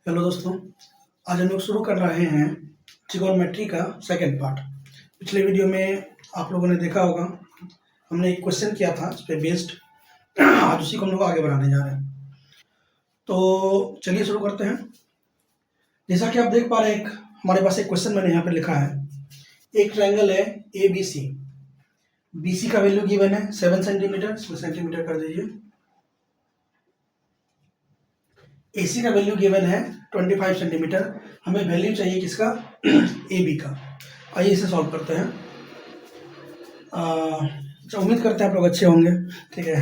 Hello दोस्तों, आज हम लोग शुरू कर रहे हैं ट्रिगोनोमेट्री का सेकंड पार्ट। पिछले वीडियो में आप लोगों ने देखा होगा, हमने एक क्वेश्चन किया था उस पर बेस्ड। आज उसी को हम लोग आगे बढ़ाने जा रहे हैं। तो चलिए शुरू करते हैं। जैसा कि आप देख पा रहे हैं, हमारे पास एक क्वेश्चन मैंने यहाँ पे लिखा है। एक ट्रायंगल है A B C. B C का वैल्यू गिवन है 7 सेंटीमीटर, इसमें सेंटीमीटर कर दीजिए। AC का वैल्यू गिवन है 25 सेंटीमीटर। हमें वैल्यू चाहिए किसका? AB का। आइए इसे सॉल्व करते हैं। उम्मीद करते हैं आप लोग अच्छे होंगे। ठीक है,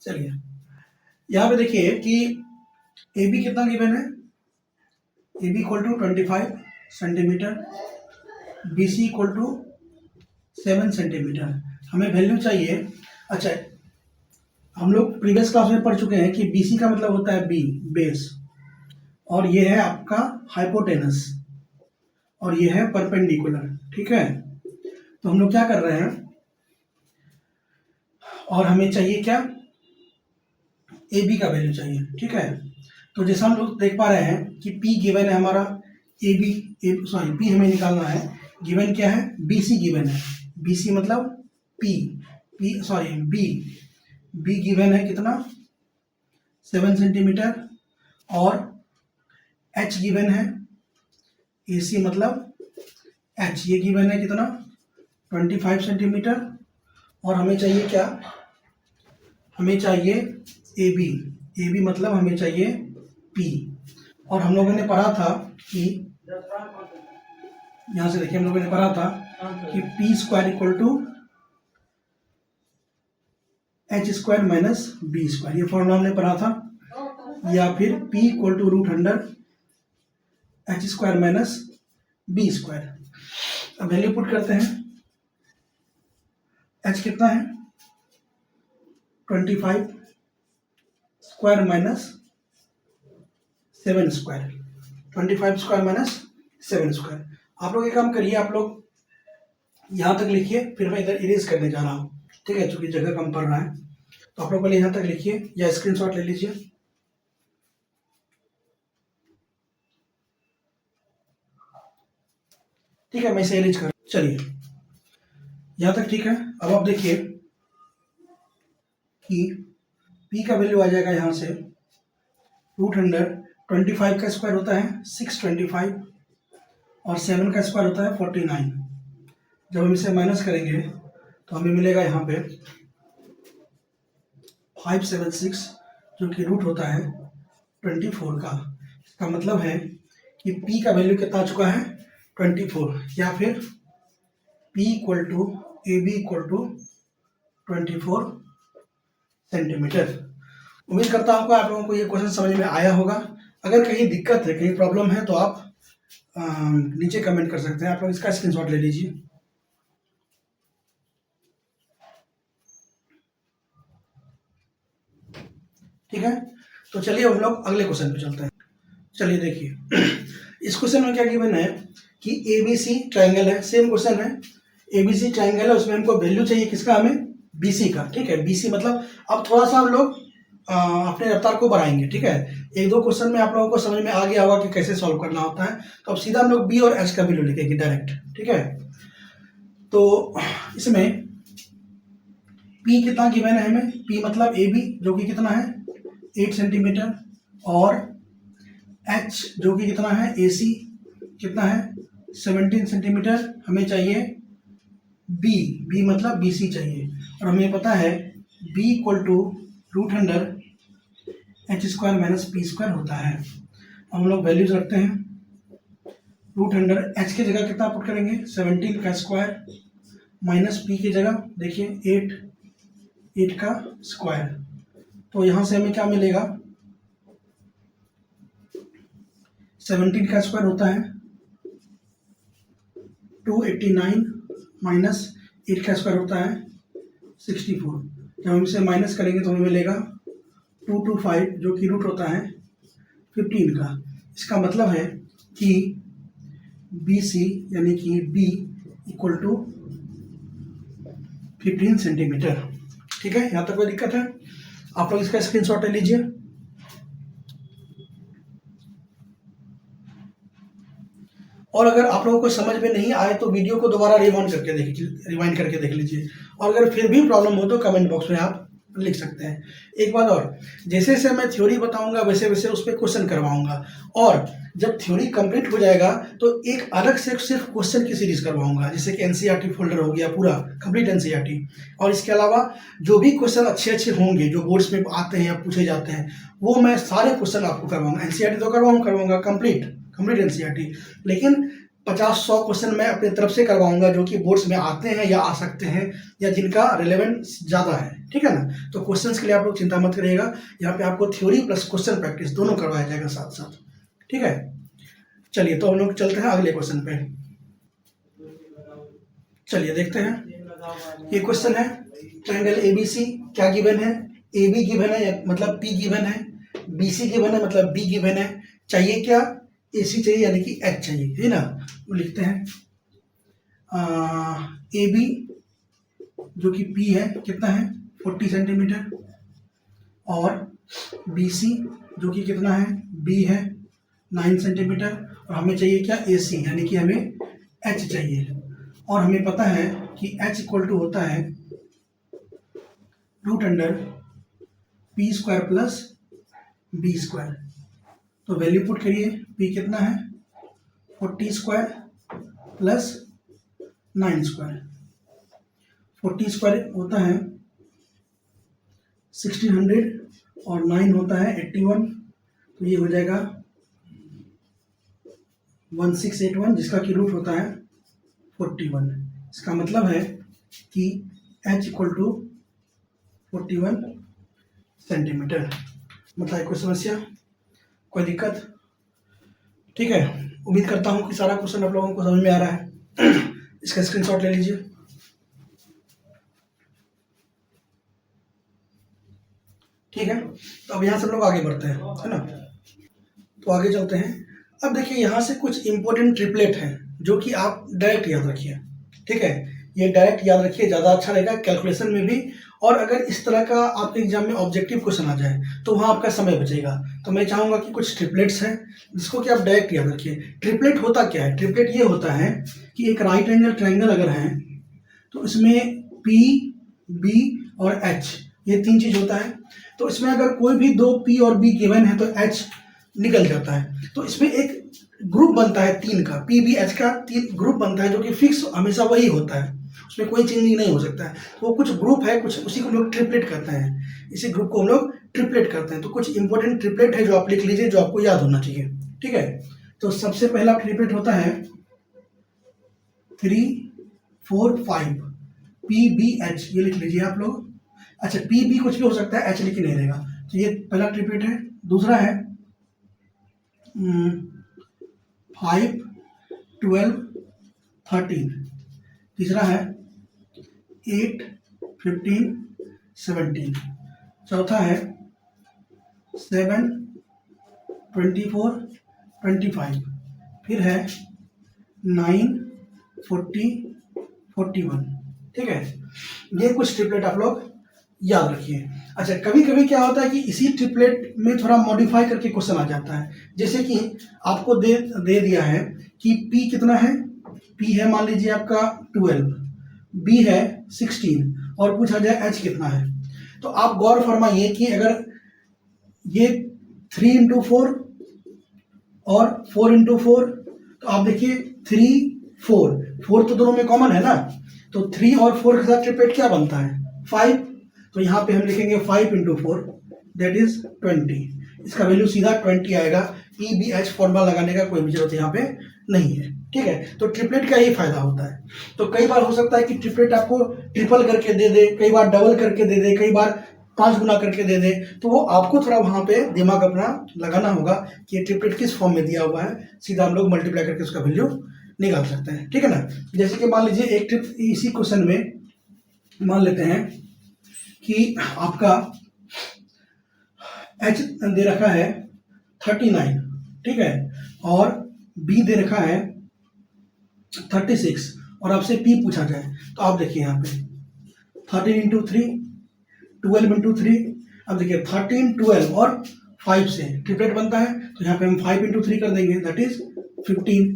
चलिए यहाँ पे देखिए कि AB कितना गिवन है। AB equal to 25 centimetre, BC equal to 7 centimetre. हमें वैल्यू चाहिए। अच्छा, हम लोग प्रीवियस क्लास में पढ़ चुके हैं कि BC का मतलब होता है B, बेस, और ये है आपका हाइपोटेनस, और ये है परपेंडिकुलर। ठीक है, तो हम लोग क्या कर रहे हैं, और हमें चाहिए क्या? AB का वैल्यू चाहिए। ठीक है, तो जैसा हम लोग देख पा रहे हैं कि P गिवन है हमारा, P हमें निकालना है। गिवन क्या है? BC गिवन है। BC मतलब B गिवन है कितना? 7 सेंटीमीटर, और H गिवन है। AC मतलब H, ये गिवन है कितना? 25 सेंटीमीटर। और हमें चाहिए क्या? हमें चाहिए AB मतलब हमें चाहिए P। और हम लोगों ने पढ़ा था कि यहाँ से देखिए, हम लोगों ने पढ़ा था कि P square equal to H square minus B square, ये फॉर्मूला हमने पढ़ा था। या फिर P equal to root under H square minus B square. अब वैल्यू पुट करते हैं। H कितना है? 25 square minus 7 square. 25 square minus 7 square. आप लोग एक काम करिए, आप लोग यहाँ तक लिखिए, फिर मैं इधर इरेज करने जा रहा हूँ। ठीक है, चूंकि जगह कम पड़ रहा है, तो आप लोग पहले यहाँ तक लिखिए या स्क्रीनशॉट ले लीजिए। ठीक है, मैं इसे इरेज कर, चलिए यहाँ तक ठीक है। अब आप देखिए कि P का वैल्यू आ जाएगा यहाँ से रूट अंडर 25 का स्क्वायर होता है 625, और 7 का स्क्वायर होता है 49। जब हम इसे माइनस करेंगे तो हमें मिलेगा यहाँ पे 576, जो कि रूट होता है 24 का। इसका मतलब है कि P का वैल्यू कितना आ चुका है? 24, या फिर P equal to AB equal to 24 centimetre. उम्मीद करता हूँ आप लोगों को ये क्वेश्चन समझ में आया होगा। अगर कहीं दिक्कत है, कहीं प्रॉब्लम है, तो आप नीचे कमेंट कर सकते हैं। आप लोग इसका स्क्रीनशॉट ले लीजिए। ठीक है, तो चलिए हम लोग अगले क्वेश्चन पे चलते हैं। चलिए देखिए, इस क्वेश्चन में क्या गिवन है कि ABC ट्रायंगल है। सेम क्वेश्चन है, ABC ट्रायंगल है, उसमें हमको वैल्यू चाहिए किसका? हमें BC का। ठीक है, BC मतलब अब थोड़ा सा हम लोग अपने रफ्तार को बढ़ाएंगे। ठीक है, एक दो क्वेश्चन में आप लोगों को समझ में आ गया होगा कि कैसे सॉल्व करना होता है। तो अब सीधा हम लोग B और H का वैल्यू लिखेंगे डायरेक्ट। ठीक है, तो इसमें P कितना गिवन है हमें? P मतलब AB, जो कि कितना है? 8 सेंटीमीटर, और H जो कि कितना है? AC कितना है? 17 सेंटीमीटर। हमें चाहिए B मतलब BC चाहिए, और हमें पता है B equal to root under H square minus P square होता है। हम लोग वैल्यूज रखते हैं। रूट अंडर H की जगह कितना पुट करेंगे? 17 का स्क्वायर, माइनस P की जगह देखिए 8 का स्क्वायर। तो यहाँ से हमें क्या मिलेगा? 17 का स्क्वायर होता है 289, माइनस 8 का स्क्वायर होता है 64। जब हम इसे माइनस करेंगे तो हमें मिलेगा 225, जो कि रूट होता है 15 का। इसका मतलब है कि BC यानी कि B इक्वल टू 15 सेंटीमीटर। ठीक है, यहाँ तक कोई दिक्कत है? आप लोग इसका स्क्रीनशॉट ले लीजिए। और अगर आप लोगों को समझ में नहीं आए तो वीडियो को दोबारा रिवाइंड करके देख लीजिए, और अगर फिर भी प्रॉब्लम हो तो कमेंट बॉक्स में आप लिख सकते हैं। एक बात और, जैसे जैसे मैं थ्योरी बताऊंगा वैसे वैसे उस पर क्वेश्चन करवाऊंगा, और जब थ्योरी कंप्लीट हो जाएगा तो एक अलग से सिर्फ क्वेश्चन की सीरीज करवाऊंगा, जैसे कि एनसीईआरटी फोल्डर हो गया पूरा कंप्लीट एनसीईआरटी, और इसके अलावा जो भी क्वेश्चन अच्छे अच्छे होंगे जो बोर्ड्स में आते हैं या पूछे जाते हैं वो मैं सारे क्वेश्चन आपको करवाऊंगा। एनसीईआरटी तो करवाऊंगा कंप्लीट एनसीईआरटी, लेकिन 50-100 क्वेश्चन मैं अपनी तरफ से करवाऊंगा जो कि बोर्ड्स में आते हैं या आ सकते हैं या जिनका रिलेवेंस ज़्यादा है, ठीक है ना। तो क्वेश्चंस के लिए आप लोग चिंता मत करिएगा, यहाँ पे आपको थ्योरी प्लस क्वेश्चन प्रैक्टिस दोनों करवाया जाएगा साथ साथ, ठीक है। चलिए तो हम लोग चलते हैं अगले क्वेश्चन पे। चलिए देखते हैं, ये क्वेश्चन है ट्रायंगल एबीसी, क्या गिवन है, AB गिवन है मतलब P गिवन है, BC गिवन है मतलब B गिवन है, चाहिए क्या, AC चाहिए यानी कि H चाहिए, है ना। वो लिखते हैं AB जो कि P है कितना है 40 सेंटीमीटर, और BC जो कि कितना है B है 9 सेंटीमीटर, और हमें चाहिए क्या AC यानी कि हमें H चाहिए, और हमें पता है कि H इक्वल टू होता है √P² प्लस B²। तो वैल्यू पुट करिए, P कितना है 40² प्लस 9²। 40² होता है 1600 और 9 होता है 81, तो ये हो जाएगा 1681 जिसका कि रूट होता है 41। इसका मतलब है कि H इक्वल टू 41 सेंटीमीटर। मतलब कोई समस्या, कोई दिक्कत, ठीक है। उम्मीद करता हूँ कि सारा क्वेश्चन आप लोगों को समझ में आ रहा है। इसका स्क्रीनशॉट ले लीजिए, ठीक है। तो अब यहाँ से हम लोग आगे बढ़ते हैं, है ना। तो आगे चलते हैं। अब देखिए यहाँ से कुछ इंपॉर्टेंट ट्रिपलेट हैं जो कि आप डायरेक्ट याद रखिए, ठीक है। ये डायरेक्ट याद रखिए, ज़्यादा अच्छा रहेगा कैलकुलेशन में भी, और अगर इस तरह का आपके एग्जाम में ऑब्जेक्टिव क्वेश्चन आ जाए तो वहाँ आपका समय बचेगा। तो मैं चाहूँगा कि कुछ ट्रिपलेट्स हैं जिसको कि आप डायरेक्ट याद रखिए। ट्रिपलेट होता क्या है, ट्रिपलेट ये होता है कि एक राइट एंगल ट्रायंगल अगर है तो इसमें P, B और H ये 3 चीज़ होता है। तो इसमें अगर कोई भी 2 P और B गिवन है तो H निकल जाता है। तो इसमें एक ग्रुप बनता है 3 का, P, B, H का 3 ग्रुप बनता है जो कि फिक्स हमेशा वही होता है, उसमें कोई चेंजिंग नहीं हो सकता है। तो वो कुछ ग्रुप है, कुछ उसी को हम लोग ट्रिपलेट करते हैं, इसी ग्रुप को हम लोग ट्रिपलेट करते हैं। तो कुछ इंपॉर्टेंट ट्रिपलेट है जो आप लिख लीजिए, जो आपको याद होना चाहिए, ठीक है। तो सबसे पहला ट्रिपलेट होता है 3, 4, 5 PBH, ये लिख लीजिए आप लोग। अच्छा, PB कुछ भी हो सकता है, H लिख नहीं रहेगा। तो ये पहला ट्रिपलेट है। दूसरा है 5, 12, 13। तीसरा है 8, 15, 17। चौथा है 7, 24, 25। फिर है 9, 40, 41, ठीक है। ये कुछ ट्रिपलेट आप लोग याद रखिए। अच्छा, कभी कभी क्या होता है कि इसी ट्रिपलेट में थोड़ा मॉडिफाई करके क्वेश्चन आ जाता है, जैसे कि आपको दे दिया है कि P कितना है, P है मान लीजिए आपका 12, B है 16 और पूछा जाए H कितना है। तो आप गौर फरमाइए कि अगर ये 3 × 4 और 4 × 4, तो आप देखिए 3, 4 तो दोनों में कॉमन है ना, तो 3 और 4 के साथ ट्रिपलेट क्या बनता है 5। तो यहाँ पे हम लिखेंगे 5 × 4 दैट इज 20। इसका वैल्यू सीधा 20 आएगा। PBH फॉर्मूला लगाने का कोई भी जरूरत यहाँ पे नहीं है, ठीक है। तो ट्रिपलेट का यही फायदा होता है। तो कई बार हो सकता है कि ट्रिपलेट आपको ट्रिपल करके दे दे, कई बार डबल करके दे दे, कई बार 5 गुना करके दे दे, तो वो आपको थोड़ा वहाँ पे दिमाग अपना लगाना होगा कि ये ट्रिपलेट किस फॉर्म में दिया हुआ है। सीधा हम लोग मल्टीप्लाई करके उसका वैल्यू निकाल सकते हैं, ठीक है ना। जैसे कि मान लीजिए एक ट्रिप इसी क्वेश्चन में मान लेते हैं कि आपका H दे रखा है 39, ठीक है, और B दे रखा है 36, और आपसे P पूछा जाए तो आप देखिए यहाँ पे 13 × 3, 12 × 3। अब देखिए 13, 12 और 5 से ट्रिपलेट बनता है, तो यहाँ पे हम 5 × 3 कर देंगे दैट इज 15।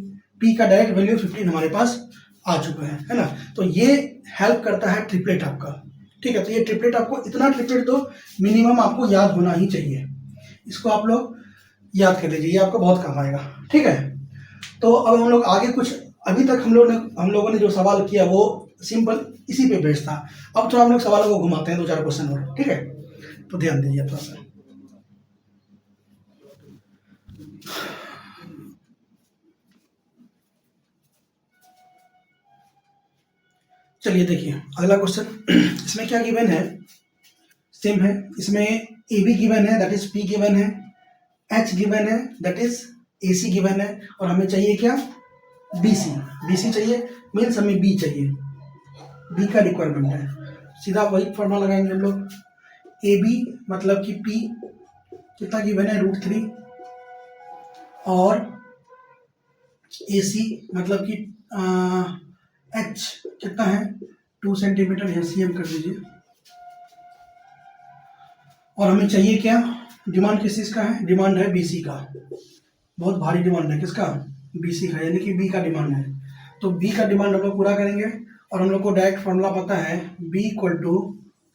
पी का डायरेक्ट वैल्यू 15 हमारे पास आ चुका है ना। तो ये हेल्प करता है ट्रिपलेट आपका, ठीक है। तो ये ट्रिपलेट आपको इतना ट्रिपलेट तो मिनिमम आपको याद होना ही चाहिए, इसको आप लोग याद कर लीजिए, ये आपको बहुत काम आएगा, ठीक है। तो अब हम लोग आगे कुछ, अभी तक हम लोगों ने जो सवाल किया वो सिंपल इसी पे बेस्ड था। अब थोड़ा हम लोग सवालों को घुमाते हैं, 2-4 क्वेश्चन और, ठीक है। तो ध्यान दीजिए थोड़ा सा। चलिए देखिए अगला क्वेश्चन, इसमें क्या गिवन है, सेम है। इसमें ए बी गिवन है, दैट इज पी गिवन है, एच गिवन है, that is A C given है, और हमें चाहिए क्या, बी सी। बी सी चाहिए मीन्स हमें बी चाहिए, बी का रिक्वायरमेंट है। सीधा वही फॉर्मूला लगाएंगे हम लोग, ए बी मतलब कि पी कितना गिवन है, √3, और ए सी मतलब कि एच कितना है, 2 सेंटीमीटर, या सी एम कर दीजिए। और हमें चाहिए क्या, डिमांड किस चीज़ का है, डिमांड है बीसी का, बहुत भारी डिमांड है, किसका, बीसी का, यानी कि बी का डिमांड है। तो बी का डिमांड हम लोग पूरा करेंगे, और हम लोग को डायरेक्ट फॉर्मूला पता है, B equal to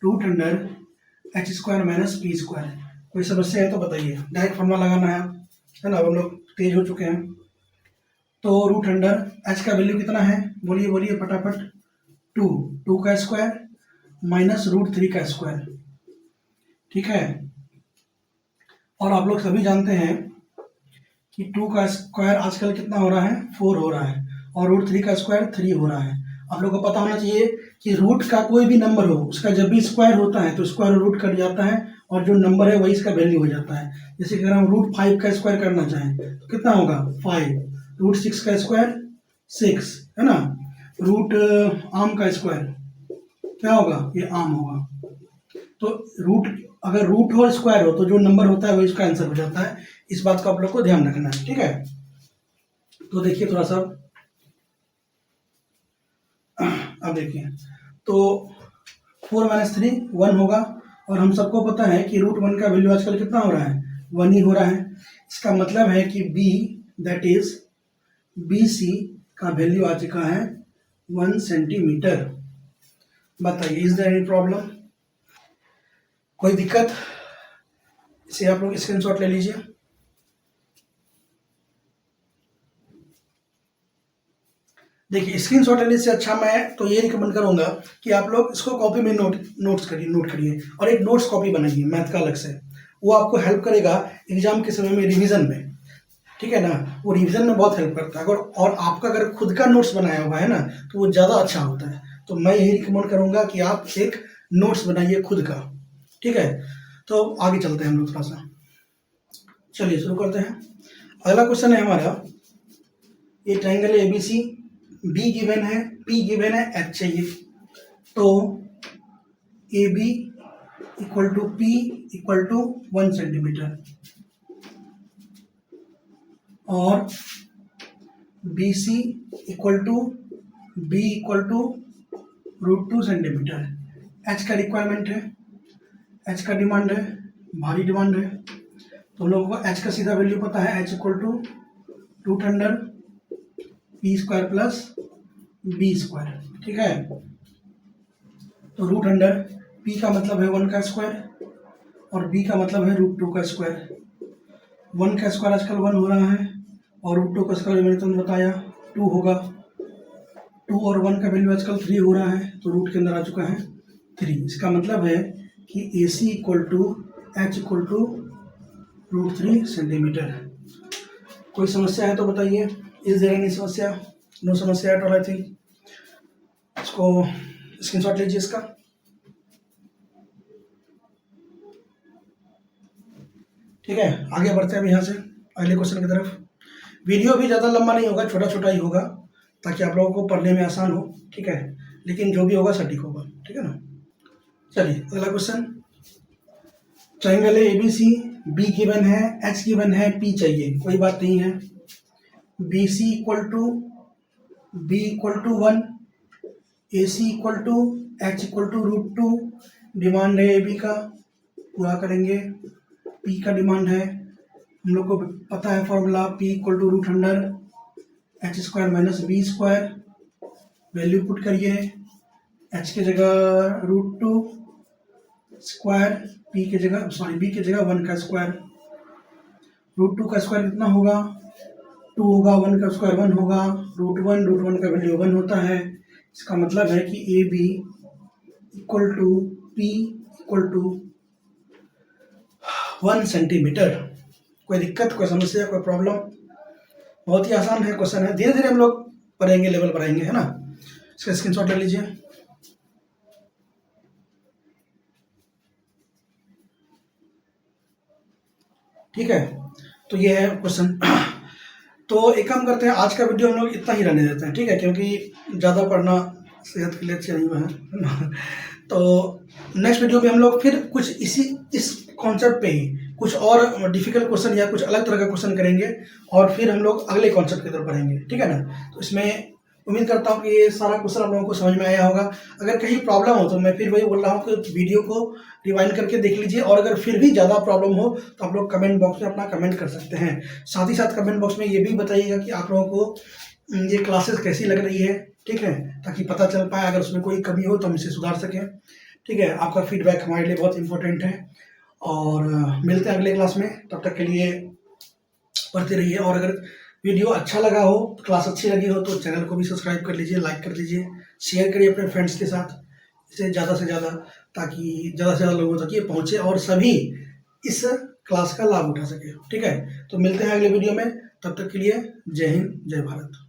√H² minus P square. कोई समस्या है तो बताइए, डायरेक्ट फॉर्मूला लगाना है ना। अब हम लोग तेज हो चुके हैं। तो √H का वैल्यू कितना है, बोलिए बोलिए फटाफट, 2 का स्क्वायर माइनस √3 का स्क्वायर, ठीक है। और आप लोग सभी जानते हैं कि 2 का स्क्वायर आजकल कितना हो रहा है, 4 हो रहा है, और √3 का स्क्वायर 3 हो रहा है। आप लोग को पता होना चाहिए कि रूट का कोई भी नंबर हो, उसका जब भी स्क्वायर होता है तो स्क्वायर रूट कट जाता है, और जो नंबर है वही इसका वैल्यू हो जाता है। जैसे कि अगर हम √5 का स्क्वायर करना चाहें तो कितना होगा, 5, √6 का स्क्वायर 6, है ना, रूट आम का स्क्वायर क्या होगा, ये आम होगा। तो रूट, अगर रूट हो स्क्वायर हो तो जो नंबर होता है वही इसका आंसर हो जाता है। इस बात का आप लोग को ध्यान रखना है, ठीक है। तो देखिए थोड़ा सा, अब देखिए, तो 4 - 3 1 होगा, और हम सबको पता है कि √1 का वैल्यू आजकल कितना हो रहा है, 1 ही हो रहा है। इसका मतलब है कि B, that is B C का वैल्यू आ चुका है 1 सेंटीमीटर। बताइए, इज देयर एनी प्रॉब्लम, कोई दिक्कत। इसे आप लोग स्क्रीनशॉट ले लीजिए। देखिए स्क्रीनशॉट लेने से अच्छा मैं तो ये रिकमेंड करूंगा कि आप लोग इसको कॉपी में नोट करिए, और एक नोट्स कॉपी बनाइए मैथ का अलग से, वो आपको हेल्प करेगा एग्जाम के समय में, रिवीजन में, ठीक है ना। वो रिवीजन में बहुत हेल्प करता है। अगर और आपका अगर खुद का नोट्स बनाया हुआ है ना तो वो ज़्यादा अच्छा होता है। तो मैं यही रिकमेंड करूंगा कि आप एक नोट्स बनाइए खुद का, ठीक है। तो आगे चलते हैं हम लोग थोड़ा सा, चलिए शुरू करते हैं। अगला क्वेश्चन है हमारा, ये ट्रायंगल है एबीसी, बी गिवन है, पी गिवन है, एच चाहिए। तो A B equal to P equal to 1 centimetre, और B C equal to B equal to √2 centimetre. H का रिक्वायरमेंट है, एच का डिमांड है, भारी डिमांड है। तो हम लोगों को एच का सीधा वैल्यू पता है, H equal to √2 P square plus B square, ठीक है। तो √2 पी का मतलब है 1 का स्क्वायर, और बी का मतलब है √2 का स्क्वायर। 1 का स्क्वायर आजकल 1 हो रहा है, और √2 का स्क्वायर मैंने तुमने बताया 2 होगा। 2 और 1 का वैल्यू आजकल 3 हो रहा है, तो रूट के अंदर आ चुका है 3। इसका मतलब है कि A C equal to H equal to √3 centimetre. कोई समस्या है तो बताइए, इज देयर एनी समस्या, नो समस्या एट ऑल आई थिंक। इसको स्क्रीनशॉट लीजिए इसका। ठीक है, आगे बढ़ते हैं अब यहाँ से अगले क्वेश्चन की तरफ। वीडियो भी ज़्यादा लंबा नहीं होगा, छोटा छोटा ही होगा, ताकि आप लोगों को पढ़ने में आसान हो, ठीक है। लेकिन जो भी होगा सटीक होगा, ठीक है ना। चलिए अगला क्वेश्चन, ट्रायंगल है एबीसी, बी गिवन है, एच गिवन है, पी चाहिए, कोई बात नहीं है। B C equal to B equal to 1, A C equal to H equal to √2, demand है ए बी का, पूरा करेंगे। पी का डिमांड है, हम लोग को पता है formula, P equal to √2 H square minus B square, value put करिए, एच की जगह √2 स्क्वायर, पी की जगह सॉरी बी की जगह 1 का स्क्वायर, √2 का स्क्वायर कितना होगा 2 होगा, 1 का स्क्वायर 1 होगा, √1 का वैल्यू 1 होता है। इसका मतलब है कि A B equal to P equal to 1 centimetre. कोई दिक्कत, कोई समस्या, कोई प्रॉब्लम? बहुत ही आसान है क्वेश्चन है, धीरे धीरे हम लोग पढ़ेंगे, लेवल बढ़ाएंगे, है ना। इसका स्क्रीनशॉट ले लीजिए। ठीक है, तो ये है क्वेश्चन। तो एक काम करते हैं, आज का वीडियो हम लोग इतना ही रहने देते हैं, ठीक है, क्योंकि ज़्यादा पढ़ना सेहत के लिए अच्छा नहीं हुआ है। तो नेक्स्ट वीडियो में हम लोग फिर कुछ इस कॉन्सेप्ट पे ही कुछ और डिफिकल्ट क्वेश्चन या कुछ अलग तरह का क्वेश्चन करेंगे और फिर हम लोग अगले कॉन्सेप्ट की तरफ बढ़ेंगे, ठीक है ना। तो इसमें उम्मीद करता हूँ कि ये सारा क्वेश्चन आप लोगों को समझ में आया होगा। अगर कहीं प्रॉब्लम हो तो मैं फिर वही बोल रहा हूँ कि वीडियो को रिवाइंड करके देख लीजिए, और अगर फिर भी ज़्यादा प्रॉब्लम हो तो आप लोग कमेंट बॉक्स में अपना कमेंट कर सकते हैं। साथ ही साथ कमेंट बॉक्स में ये भी बताइएगा कि आप लोगों को ये क्लासेस कैसी लग रही है, ठीक है, ताकि पता चल पाए अगर उसमें कोई कमी हो तो हम इसे सुधार सकें। ठीक है, आपका फीडबैक हमारे लिए बहुत इंपॉर्टेंट है। और मिलते हैं अगले क्लास में, तब तक के लिए पढ़ते रहिए। और अगर वीडियो अच्छा लगा हो, क्लास अच्छी लगी हो तो चैनल को भी सब्सक्राइब कर लीजिए, लाइक कर लीजिए, शेयर करिए अपने फ्रेंड्स के साथ इसे ज़्यादा से ज़्यादा, ताकि ज़्यादा से ज़्यादा लोगों तक ये पहुँचे और सभी इस क्लास का लाभ उठा सके। ठीक है, तो मिलते हैं अगले वीडियो में, तब तक के लिए जय हिंद, जय भारत।